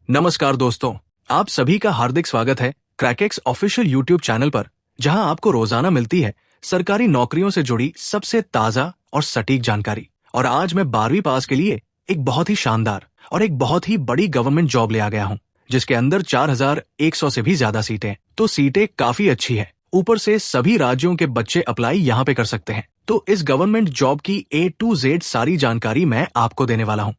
नमस्कार दोस्तों, आप सभी का हार्दिक स्वागत है क्रैकेक्स ऑफिशियल यूट्यूब चैनल पर, जहां आपको रोजाना मिलती है सरकारी नौकरियों से जुड़ी सबसे ताजा और सटीक जानकारी। और आज मैं 12वीं पास के लिए एक बहुत ही शानदार और एक बहुत ही बड़ी गवर्नमेंट जॉब ले आ गया हूं, जिसके अंदर 4100 से भी ज्यादा सीटें। तो सीटें काफी अच्छी है, ऊपर से सभी राज्यों के बच्चे अप्लाई यहाँ पे कर सकते हैं। तो इस गवर्नमेंट जॉब की A to Z सारी जानकारी मैं आपको देने वाला हूँ।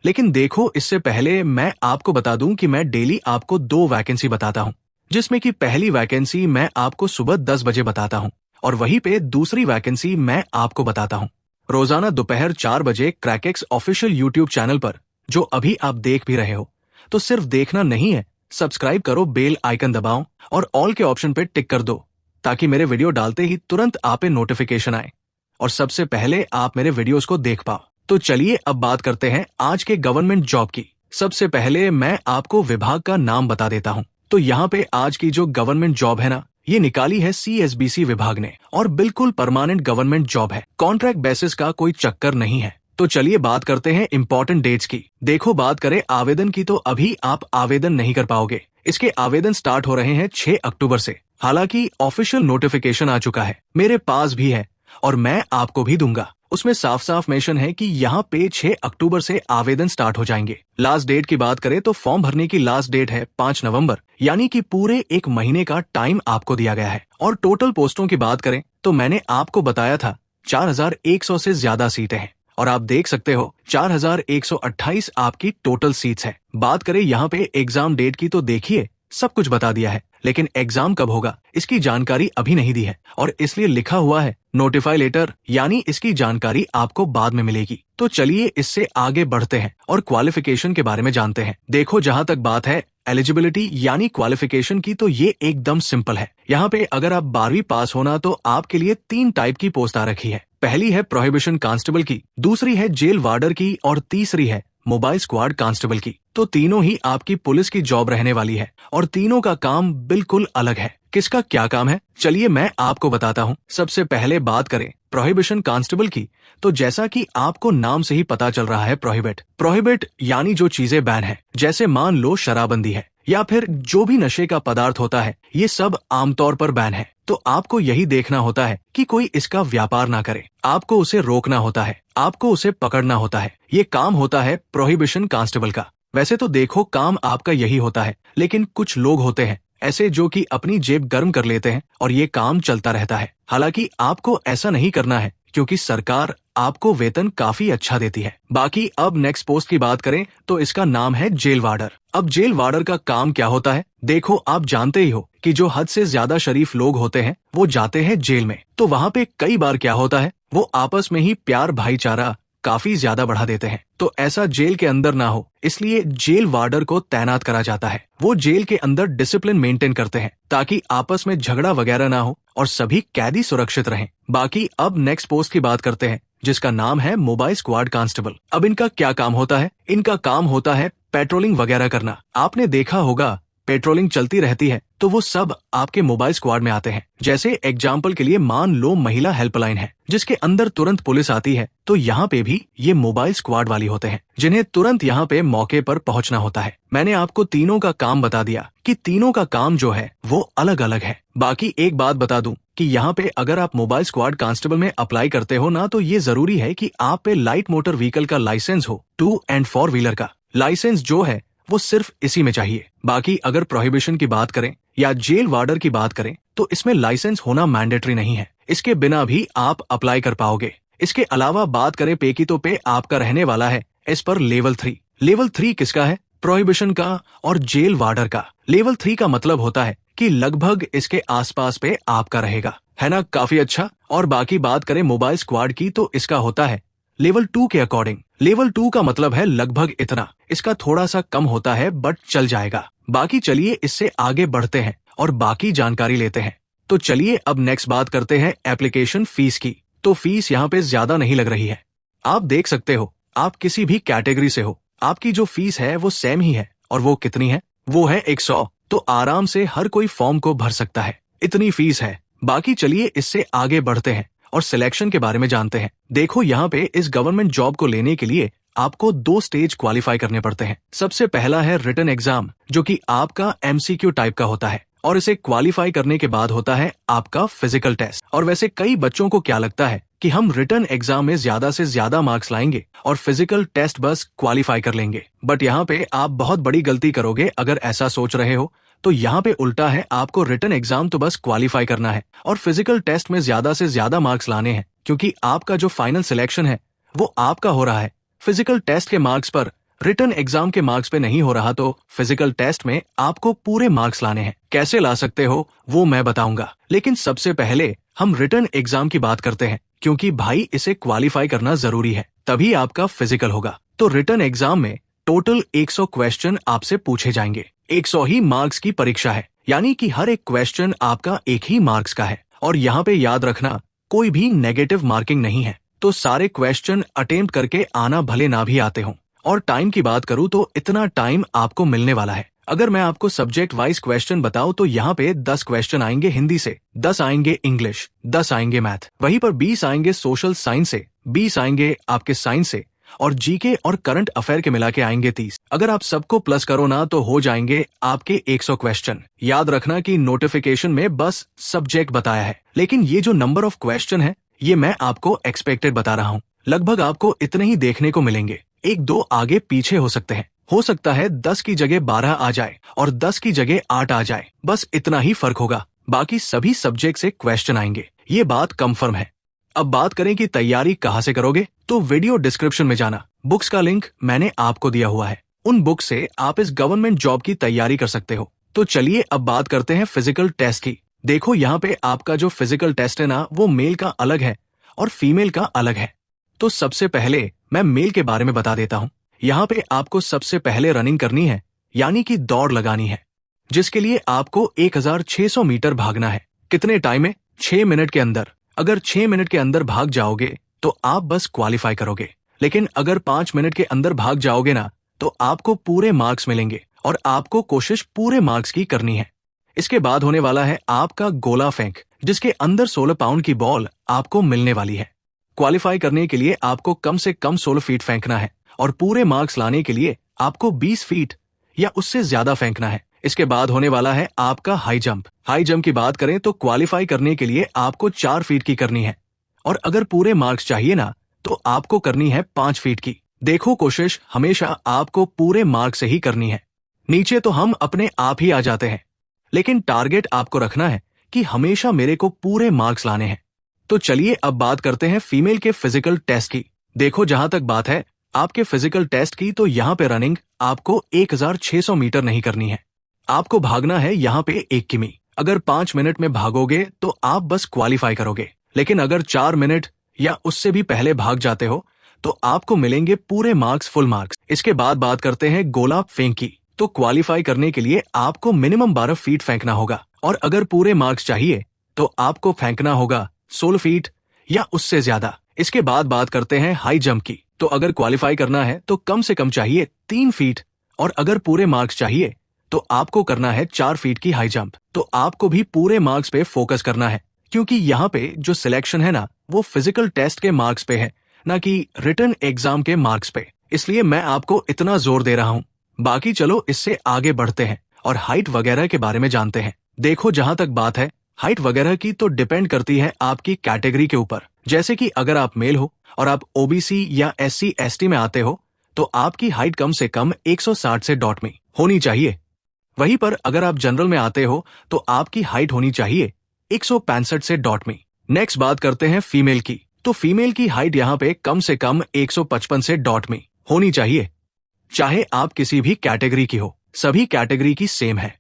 लेकिन देखो, इससे पहले मैं आपको बता दूं कि मैं डेली आपको 2 वैकेंसी बताता हूं, जिसमें कि पहली वैकेंसी मैं आपको सुबह 10 बजे बताता हूं और वहीं पे दूसरी वैकेंसी मैं आपको बताता हूं रोजाना दोपहर 4 बजे क्रैकेक्स ऑफिशियल यूट्यूब चैनल पर, जो अभी आप देख भी रहे हो। तो सिर्फ देखना नहीं है, सब्सक्राइब करो, बेल आइकन दबाओ और ऑल के ऑप्शन पे टिक कर दो, ताकि मेरे वीडियो डालते ही तुरंत आप पे नोटिफिकेशन आए और सबसे पहले आप मेरे वीडियोस को देख पाओ। तो चलिए अब बात करते हैं आज के गवर्नमेंट जॉब की। सबसे पहले मैं आपको विभाग का नाम बता देता हूं। तो यहाँ पे आज की जो गवर्नमेंट जॉब है ना, ये निकाली है CSBC विभाग ने और बिल्कुल परमानेंट गवर्नमेंट जॉब है, कॉन्ट्रैक्ट बेसिस का कोई चक्कर नहीं है। तो चलिए बात करते हैं इंपॉर्टेंट डेट्स की। देखो, बात करें आवेदन की तो अभी आप आवेदन नहीं कर पाओगे। इसके आवेदन स्टार्ट हो रहे हैं 6 अक्टूबर से। हालांकि ऑफिशियल नोटिफिकेशन आ चुका है, मेरे पास भी है और मैं आपको भी दूंगा। उसमें साफ साफ मेंशन है कि यहाँ पे 6 अक्टूबर से आवेदन स्टार्ट हो जाएंगे। लास्ट डेट की बात करें तो फॉर्म भरने की लास्ट डेट है 5 नवंबर, यानी कि पूरे 1 महीने का टाइम आपको दिया गया है। और टोटल पोस्टों की बात करें तो मैंने आपको बताया था 4100 से ज्यादा सीटें हैं और आप देख सकते हो 4128 आपकी टोटल सीट्स है। बात करें यहाँ पे एग्जाम डेट की तो देखिए, सब कुछ बता दिया है, लेकिन एग्जाम कब होगा इसकी जानकारी अभी नहीं दी है और इसलिए लिखा हुआ है नोटिफाई लेटर, यानी इसकी जानकारी आपको बाद में मिलेगी। तो चलिए इससे आगे बढ़ते हैं और क्वालिफिकेशन के बारे में जानते हैं। देखो, जहां तक बात है एलिजिबिलिटी यानी क्वालिफिकेशन की, तो ये एकदम सिंपल है। यहाँ पे अगर आप 12वीं पास होना तो आपके लिए 3 टाइप की पोस्ट आ रखी है। पहली है प्रोहिबिशन कांस्टेबल की, दूसरी है जेल वार्डर की और तीसरी है मोबाइल स्क्वाड कांस्टेबल की। तो तीनों ही आपकी पुलिस की जॉब रहने वाली है और तीनों का काम बिल्कुल अलग है। किसका क्या काम है, चलिए मैं आपको बताता हूँ। सबसे पहले बात करें प्रोहिबिशन कांस्टेबल की, तो जैसा कि आपको नाम से ही पता चल रहा है, प्रोहिबिट यानी जो चीजें बैन है, जैसे मान लो शराबबंदी है या फिर जो भी नशे का पदार्थ होता है, ये सब आमतौर पर बैन है। तो आपको यही देखना होता है कि कोई इसका व्यापार ना करे, आपको उसे रोकना होता है, आपको उसे पकड़ना होता है। ये काम होता है प्रोहिबिशन कांस्टेबल का। वैसे तो देखो, काम आपका यही होता है, लेकिन कुछ लोग होते हैं ऐसे जो कि अपनी जेब गर्म कर लेते हैं और ये काम चलता रहता है। हालांकि आपको ऐसा नहीं करना है, क्योंकि सरकार आपको वेतन काफी अच्छा देती है। बाकी अब नेक्स्ट पोस्ट की बात करें तो इसका नाम है जेल वार्डर। अब जेल वार्डर का काम क्या होता है, देखो आप जानते ही हो कि जो हद से ज्यादा शरीफ लोग होते हैं वो जाते हैं जेल में। तो वहाँ पे कई बार क्या होता है, वो आपस में ही प्यार भाईचारा काफी ज्यादा बढ़ा देते हैं। तो ऐसा जेल के अंदर ना हो, इसलिए जेल वार्डर को तैनात करा जाता है। वो जेल के अंदर डिसिप्लिन मेंटेन करते हैं ताकि आपस में झगड़ा वगैरह ना हो और सभी कैदी सुरक्षित रहें। बाकी अब नेक्स्ट पोस्ट की बात करते हैं, जिसका नाम है मोबाइल स्क्वाड कांस्टेबल। अब इनका क्या काम होता है, इनका काम होता है पेट्रोलिंग वगैरह करना। आपने देखा होगा पेट्रोलिंग चलती रहती है तो वो सब आपके मोबाइल स्क्वाड में आते हैं। जैसे एग्जाम्पल के लिए मान लो महिला हेल्पलाइन है, जिसके अंदर तुरंत पुलिस आती है, तो यहाँ पे भी ये मोबाइल स्क्वाड वाली होते हैं, जिन्हें तुरंत यहाँ पे मौके पर पहुँचना होता है। मैंने आपको तीनों का काम बता दिया कि तीनों का काम जो है वो अलग अलग है। बाकी एक बात बता दूं कि यहाँ पे अगर आप मोबाइल स्क्वाड कांस्टेबल में अप्लाई करते हो ना, तो ये जरूरी है कि आप पे लाइट मोटर व्हीकल का लाइसेंस हो। 2 and 4 व्हीलर का लाइसेंस जो है वो सिर्फ इसी में चाहिए। बाकी अगर प्रोहिबिशन की बात करें या जेल वार्डर की बात करें तो इसमें लाइसेंस होना मैंडेटरी नहीं है, इसके बिना भी आप अप्लाई कर पाओगे। इसके अलावा बात करें पे की, तो पे आपका रहने वाला है इस पर लेवल 3। लेवल 3 किसका है, प्रोहिबिशन का और जेल वार्डर का। लेवल 3 का मतलब होता है कि लगभग इसके आसपास पे आपका रहेगा, है ना, काफी अच्छा। और बाकी बात करें मोबाइल स्क्वाड की, तो इसका होता है लेवल 2 के अकॉर्डिंग। लेवल 2 का मतलब है लगभग इतना, इसका थोड़ा सा कम होता है बट चल जाएगा। बाकी चलिए इससे आगे बढ़ते हैं और बाकी जानकारी लेते हैं। तो चलिए अब नेक्स्ट बात करते हैं एप्लीकेशन फीस की। तो फीस यहाँ पे ज्यादा नहीं लग रही है, आप देख सकते हो, आप किसी भी कैटेगरी से हो, आपकी जो फीस है वो सेम ही है। और वो कितनी है, वो है 100। तो आराम से हर कोई फॉर्म को भर सकता है, इतनी फीस है। बाकी चलिए इससे आगे बढ़ते हैं और सिलेक्शन के बारे में जानते हैं। देखो, यहाँ पे इस गवर्नमेंट जॉब को लेने के लिए आपको 2 स्टेज क्वालिफाई करने पड़ते हैं। सबसे पहला है रिटन एग्जाम, जो कि आपका MCQ टाइप का होता है, और इसे क्वालिफाई करने के बाद होता है आपका फिजिकल टेस्ट। और वैसे कई बच्चों को क्या लगता है कि हम रिटन एग्जाम में ज्यादा से ज्यादा मार्क्स लाएंगे और फिजिकल टेस्ट बस क्वालिफाई कर लेंगे। बट यहाँ पे आप बहुत बड़ी गलती करोगे अगर ऐसा सोच रहे हो। तो यहाँ पे उल्टा है, आपको रिटन एग्जाम तो बस क्वालिफाई करना है और फिजिकल टेस्ट में ज्यादा से ज्यादा मार्क्स लाने हैं, क्योंकि आपका जो फाइनल सिलेक्शन है वो आपका हो रहा है फिजिकल टेस्ट के मार्क्स पर, रिटन एग्जाम के मार्क्स पे नहीं हो रहा। तो फिजिकल टेस्ट में आपको पूरे मार्क्स लाने हैं। कैसे ला सकते हो वो मैं बताऊंगा, लेकिन सबसे पहले हम रिटन एग्जाम की बात करते हैं, क्योंकि भाई इसे क्वालिफाई करना जरूरी है, तभी आपका फिजिकल होगा। तो रिटन एग्जाम में टोटल 100 क्वेश्चन आपसे पूछे जाएंगे। 100 ही मार्क्स की परीक्षा है, यानी कि हर एक क्वेश्चन आपका 1 ही मार्क्स का है। और यहाँ पे याद रखना, कोई भी नेगेटिव मार्किंग नहीं है। तो सारे क्वेश्चन अटेम्प्ट करके आना, भले ना भी आते हों। और टाइम की बात करूँ तो इतना टाइम आपको मिलने वाला है। अगर मैं आपको सब्जेक्ट वाइज क्वेश्चन बताऊं तो यहाँ पे 10 क्वेश्चन आएंगे हिंदी से, 10 आएंगे इंग्लिश, 10 आएंगे मैथ, वहीं पर 20 आएंगे सोशल साइंस से, 20 आएंगे आपके साइंस से, और जीके और करंट अफेयर के मिला के आएंगे 30। अगर आप सबको प्लस करो ना तो हो जाएंगे आपके 100 क्वेश्चन। याद रखना कि नोटिफिकेशन में बस सब्जेक्ट बताया है, लेकिन ये जो नंबर ऑफ क्वेश्चन है ये मैं आपको एक्सपेक्टेड बता रहा हूँ। लगभग आपको इतने ही देखने को मिलेंगे, 1-2 आगे पीछे हो सकते हैं। हो सकता है 10 की जगह 12 आ जाए और 10 की जगह 8 आ जाए, बस इतना ही फर्क होगा। बाकी सभी सब्जेक्ट से क्वेश्चन आएंगे, ये बात कंफर्म है। अब बात करें कि तैयारी कहाँ से करोगे, तो वीडियो डिस्क्रिप्शन में जाना, बुक्स का लिंक मैंने आपको दिया हुआ है। उन बुक से आप इस गवर्नमेंट जॉब की तैयारी कर सकते हो। तो चलिए अब बात करते हैं फिजिकल टेस्ट की। देखो यहाँ पे आपका जो फिजिकल टेस्ट है ना, वो मेल का अलग है और फीमेल का अलग है। तो सबसे पहले मैं मेल के बारे में बता देता हूँ। यहाँ पे आपको सबसे पहले रनिंग करनी है, यानी कि दौड़ लगानी है, जिसके लिए आपको 1600 मीटर भागना है। कितने टाइम में? 6 मिनट के अंदर। अगर 6 मिनट के अंदर भाग जाओगे तो आप बस क्वालिफाई करोगे, लेकिन अगर 5 मिनट के अंदर भाग जाओगे ना तो आपको पूरे मार्क्स मिलेंगे और आपको कोशिश पूरे मार्क्स की करनी है। इसके बाद होने वाला है आपका गोला फेंक, जिसके अंदर 16 पाउंड की बॉल आपको मिलने वाली है। क्वालिफाई करने के लिए आपको कम से कम 16 फीट फेंकना है और पूरे मार्क्स लाने के लिए आपको 20 फीट या उससे ज्यादा फेंकना है। इसके बाद होने वाला है आपका हाई जंप। हाई जंप की बात करें तो क्वालिफाई करने के लिए आपको 4 फीट की करनी है, और अगर पूरे मार्क्स चाहिए ना तो आपको करनी है 5 फीट की। देखो, कोशिश हमेशा आपको पूरे मार्क्स से ही करनी है। नीचे तो हम अपने आप ही आ जाते हैं, लेकिन टारगेट आपको रखना है कि हमेशा मेरे को पूरे मार्क्स लाने हैं। तो चलिए अब बात करते हैं फीमेल के फिजिकल टेस्ट की। देखो, जहां तक बात है आपके फिजिकल टेस्ट की, तो यहाँ पे रनिंग आपको 1600 मीटर नहीं करनी है, आपको भागना है यहाँ पे 1 किमी। अगर 5 मिनट में भागोगे तो आप बस क्वालिफाई करोगे, लेकिन अगर 4 मिनट या उससे भी पहले भाग जाते हो तो आपको मिलेंगे पूरे मार्क्स, फुल मार्क्स। इसके बाद बात करते हैं गोला फेंक की। तो क्वालिफाई करने के लिए आपको मिनिमम 12 फीट फेंकना होगा, और अगर पूरे मार्क्स चाहिए तो आपको फेंकना होगा 16 फीट या उससे ज्यादा। इसके बाद बात करते हैं हाई जंप की। तो अगर क्वालिफाई करना है तो कम से कम चाहिए 3 फीट, और अगर पूरे मार्क्स चाहिए तो आपको करना है 4 फीट की हाई जंप। तो आपको भी पूरे मार्क्स पे फोकस करना है, क्योंकि यहाँ पे जो सिलेक्शन है ना वो फिजिकल टेस्ट के मार्क्स पे है, ना कि रिटन एग्जाम के मार्क्स पे। इसलिए मैं आपको इतना जोर दे रहा हूँ। बाकी चलो इससे आगे बढ़ते हैं और हाइट वगैरह के बारे में जानते हैं। देखो, जहां तक बात है हाइट वगैरह की, तो डिपेंड करती है आपकी कैटेगरी के ऊपर। जैसे कि अगर आप मेल हो और आप ओबीसी या SC/ST में आते हो तो आपकी हाइट कम से कम 160 से डॉट में होनी चाहिए। वहीं पर अगर आप जनरल में आते हो तो आपकी हाइट होनी चाहिए 165 से डॉट में। नेक्स्ट बात करते हैं फीमेल की। तो फीमेल की हाइट यहाँ पे कम से कम 155 से डॉट में होनी चाहिए। चाहे आप किसी भी कैटेगरी की हो, सभी कैटेगरी की सेम है,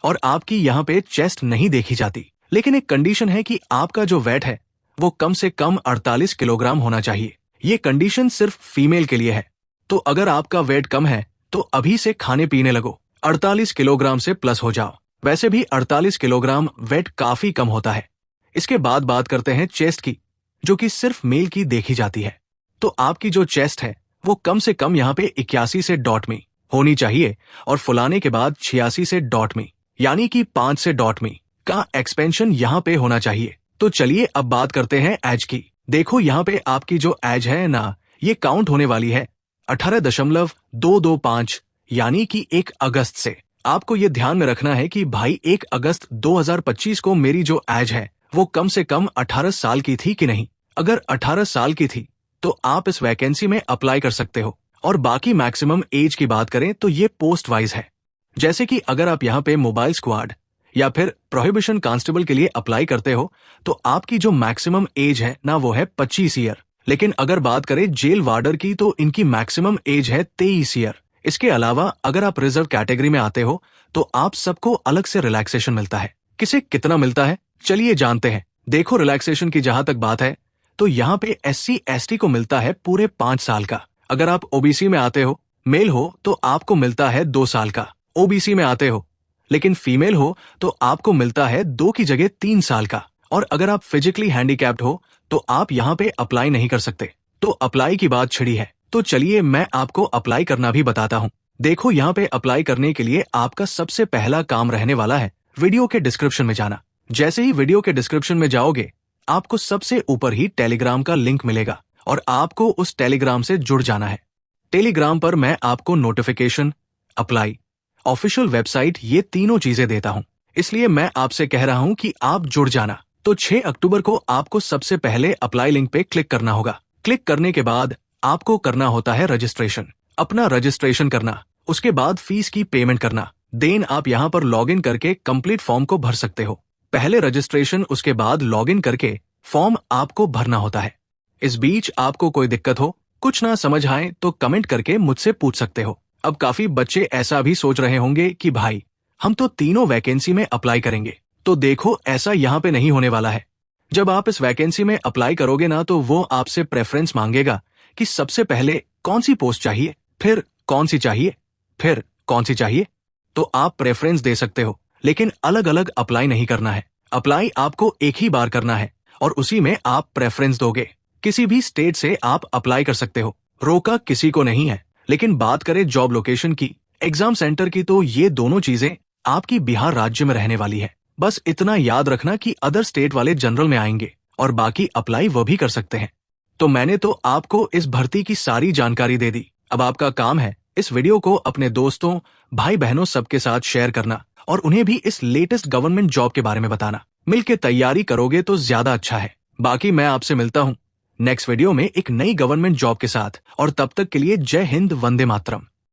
और आपकी यहाँ पे चेस्ट नहीं देखी जाती। लेकिन एक कंडीशन है कि आपका जो वेट है वो कम से कम 48 किलोग्राम होना चाहिए। ये कंडीशन सिर्फ फीमेल के लिए है। तो अगर आपका वेट कम है तो अभी से खाने पीने लगो, 48 किलोग्राम से प्लस हो जाओ। वैसे भी 48 किलोग्राम वेट काफी कम होता है। इसके बाद बात करते हैं चेस्ट की, जो कि सिर्फ मेल की देखी जाती है। तो आपकी जो चेस्ट है वो कम से कम यहाँ पे 81 से डॉट में होनी चाहिए, और फुलाने के बाद 86 से डॉट में, यानी कि 5 से डॉट में का एक्सपेंशन यहाँ पे होना चाहिए। तो चलिए अब बात करते हैं एज की। देखो, यहाँ पे आपकी जो एज है ना, ये काउंट होने वाली है 18.225 यानी कि 1 अगस्त से। आपको ये ध्यान में रखना है कि भाई 1 अगस्त 2025 को मेरी जो एज है वो कम से कम 18 साल की थी कि नहीं। अगर 18 साल की थी तो आप इस वैकेंसी में अप्लाई कर सकते हो। और बाकी मैक्सिमम एज की बात करें तो ये पोस्ट वाइज है। जैसे कि अगर आप यहाँ पे मोबाइल स्क्वाड या फिर प्रोहिबिशन कांस्टेबल के लिए अप्लाई करते हो तो आपकी जो मैक्सिमम एज है ना वो है 25 ईयर। लेकिन अगर बात करें जेल वार्डर की तो इनकी मैक्सिमम एज है 23 ईयर। इसके अलावा अगर आप रिजर्व कैटेगरी में आते हो तो आप सबको अलग से रिलैक्सेशन मिलता है। किसे कितना मिलता है चलिए जानते हैं। देखो, रिलैक्सेशन की जहां तक बात है तो यहाँ पे SC ST को मिलता है पूरे 5 साल का। अगर आप OBC में आते हो, मेल हो तो आपको मिलता है 2 साल का। OBC में आते हो लेकिन फीमेल हो तो आपको मिलता है 2 की जगह 3 साल का। और अगर आप फिजिकली हैंडीकैप्ड हो तो आप यहाँ पे अप्लाई नहीं कर सकते। तो अप्लाई की बात छिड़ी है तो चलिए मैं आपको अप्लाई करना भी बताता हूँ। देखो, यहाँ पे अप्लाई करने के लिए आपका सबसे पहला काम रहने वाला है वीडियो के डिस्क्रिप्शन में जाना। जैसे ही वीडियो के डिस्क्रिप्शन में जाओगे आपको सबसे ऊपर ही टेलीग्राम का लिंक मिलेगा और आपको उस टेलीग्राम से जुड़ जाना है। टेलीग्राम पर मैं आपको नोटिफिकेशन, अप्लाई, ऑफिशियल वेबसाइट ये तीनों चीजें देता हूँ। इसलिए मैं आपसे कह रहा हूँ कि आप जुड़ जाना। तो 6 अक्टूबर को आपको सबसे पहले अप्लाई लिंक पे क्लिक करना होगा। क्लिक करने के बाद आपको करना होता है रजिस्ट्रेशन। अपना रजिस्ट्रेशन करना, उसके बाद फीस की पेमेंट करना। देन आप यहाँ पर लॉगिन करके कंप्लीट फॉर्म को भर सकते हो। पहले रजिस्ट्रेशन, उसके बाद लॉगिन करके फॉर्म आपको भरना होता है। इस बीच आपको कोई दिक्कत हो, कुछ ना समझ आए तो कमेंट करके मुझसे पूछ सकते हो। अब काफी बच्चे ऐसा भी सोच रहे होंगे कि भाई हम तो तीनों वैकेंसी में अप्लाई करेंगे। तो देखो, ऐसा यहाँ पे नहीं होने वाला है। जब आप इस वैकेंसी में अप्लाई करोगे ना तो वो आपसे प्रेफरेंस मांगेगा कि सबसे पहले कौन सी पोस्ट चाहिए, फिर कौन सी चाहिए, फिर कौन सी चाहिए। तो आप प्रेफरेंस दे सकते हो लेकिन अलग अलग अप्लाई नहीं करना है। अप्लाई आपको एक ही बार करना है और उसी में आप प्रेफरेंस दोगे। किसी भी स्टेट से आप अप्लाई कर सकते हो, रोका किसी को नहीं है। लेकिन बात करें जॉब लोकेशन की, एग्जाम सेंटर की, तो ये दोनों चीजें आपकी बिहार राज्य में रहने वाली है। बस इतना याद रखना कि अदर स्टेट वाले जनरल में आएंगे और बाकी अप्लाई वो भी कर सकते हैं। तो मैंने तो आपको इस भर्ती की सारी जानकारी दे दी। अब आपका काम है इस वीडियो को अपने दोस्तों, भाई बहनों सबके साथ शेयर करना और उन्हें भी इस लेटेस्ट गवर्नमेंट जॉब के बारे में बताना। मिलके तैयारी करोगे तो ज्यादा अच्छा है। बाकी मैं आपसे मिलता हूँ नेक्स्ट वीडियो में एक नई गवर्नमेंट जॉब के साथ, और तब तक के लिए जय हिंद, वंदे मातरम।